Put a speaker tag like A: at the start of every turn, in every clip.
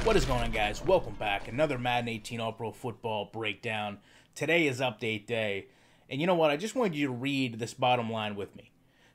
A: What is going on, guys? Welcome back. Another Madden 18 All-Pro Football breakdown. Today is update day. And you know what? I just wanted you to read this bottom line with me.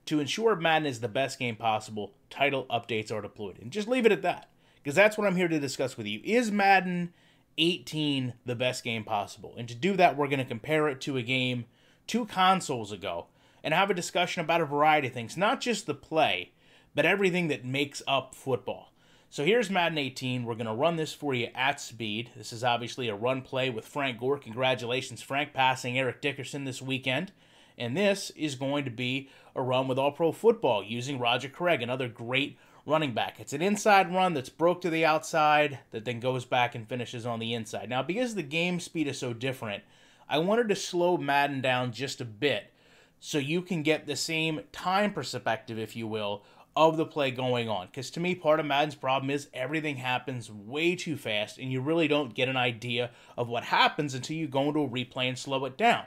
A: To ensure Madden is the best game possible, title updates are deployed. And just leave it at that, because that's what I'm here to discuss with you. Is Madden 18 the best game possible? And to do that, we're going to compare it to a game 2 consoles ago and have a discussion about a variety of things. Not just the play, but everything that makes up football. So here's Madden 18. We're going to run this for you at speed. This is obviously a run play with Frank Gore. Congratulations, Frank, passing Eric Dickerson this weekend. And this is going to be a run with All-Pro Football using Roger Craig, another great running back. It's an inside run that's broke to the outside that then goes back and finishes on the inside. Now, because the game speed is so different, I wanted to slow Madden down just a bit so you can get the same time perspective, if you will, of the play going on. Because to me, part of Madden's problem is everything happens way too fast and you really don't get an idea of what happens until you go into a replay and slow it down.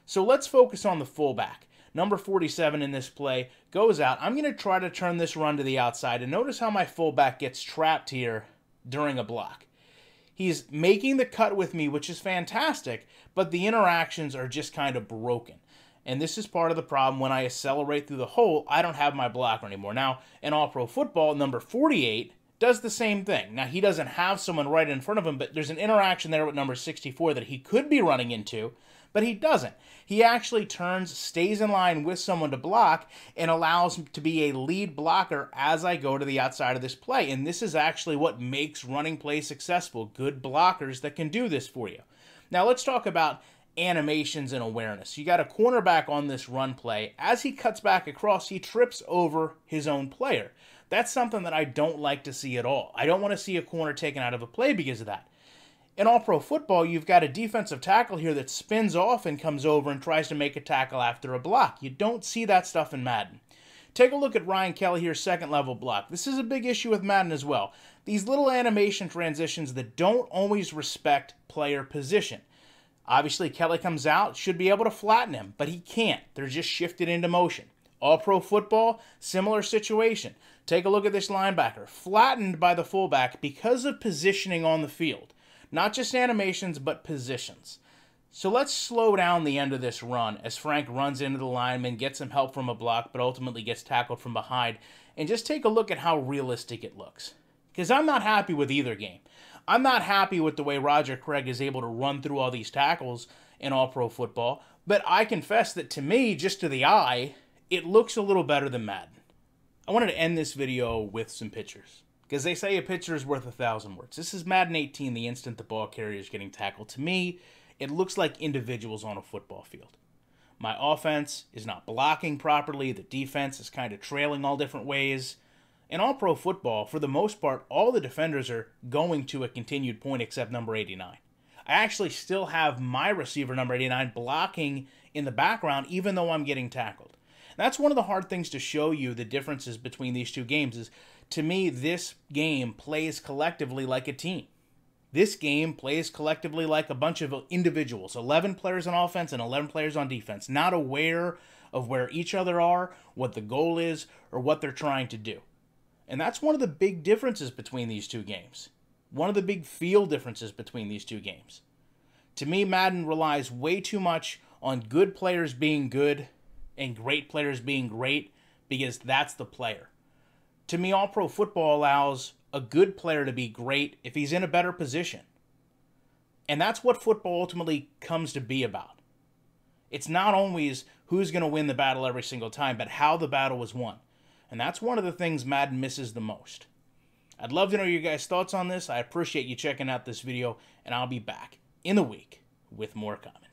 A: So let's focus on the fullback. Number 47 in this play goes out. I'm going to try to turn this run to the outside, and notice how my fullback gets trapped here during a block. He's making the cut with me, which is fantastic, but the interactions are just kind of broken. And this is part of the problem. When I accelerate through the hole, I don't have my blocker anymore. Now, in All-Pro Football, number 48 does the same thing. Now, he doesn't have someone right in front of him, but there's an interaction there with number 64 that he could be running into, but he doesn't. He actually turns, stays in line with someone to block, and allows him to be a lead blocker as I go to the outside of this play. And this is actually what makes running plays successful. Good blockers that can do this for you. Now, let's talk about animations and awareness. You got a cornerback on this run play. As he cuts back across, he trips over his own player. That's something that I don't like to see at all. I don't want to see a corner taken out of a play because of that. In All-Pro Football, you've got a defensive tackle here that spins off and comes over and tries to make a tackle after a block. You don't see that stuff in Madden. Take a look at Ryan Kelly here, second level block. This is a big issue with Madden as well. These little animation transitions that don't always respect player position. Obviously, Kelly comes out, should be able to flatten him, but he can't. They're just shifted into motion. All-Pro Football, similar situation. Take a look at this linebacker, flattened by the fullback because of positioning on the field. Not just animations, but positions. So let's slow down the end of this run as Frank runs into the lineman, gets some help from a block, but ultimately gets tackled from behind. And just take a look at how realistic it looks. Because I'm not happy with either game. I'm not happy with the way Roger Craig is able to run through all these tackles in All-Pro Football, but I confess that to me, just to the eye, it looks a little better than Madden. I wanted to end this video with some pictures, because they say a picture is worth 1,000 words. This is Madden 18, the instant the ball carrier is getting tackled. To me, it looks like individuals on a football field. My offense is not blocking properly. The defense is kind of trailing all different ways. In All-Pro Football, for the most part, all the defenders are going to a continued point except number 89. I actually still have my receiver, number 89, blocking in the background even though I'm getting tackled. That's one of the hard things to show you the differences between these two games is, to me, this game plays collectively like a team. This game plays collectively like a bunch of individuals, 11 players on offense and 11 players on defense, not aware of where each other are, what the goal is, or what they're trying to do. And that's one of the big differences between these two games. One of the big feel differences between these two games. To me, Madden relies way too much on good players being good and great players being great because that's the player. To me, All-Pro Football allows a good player to be great if he's in a better position. And that's what football ultimately comes to be about. It's not always who's going to win the battle every single time, but how the battle was won. And that's one of the things Madden misses the most. I'd love to know your guys' thoughts on this. I appreciate you checking out this video, and I'll be back in a week with more comments.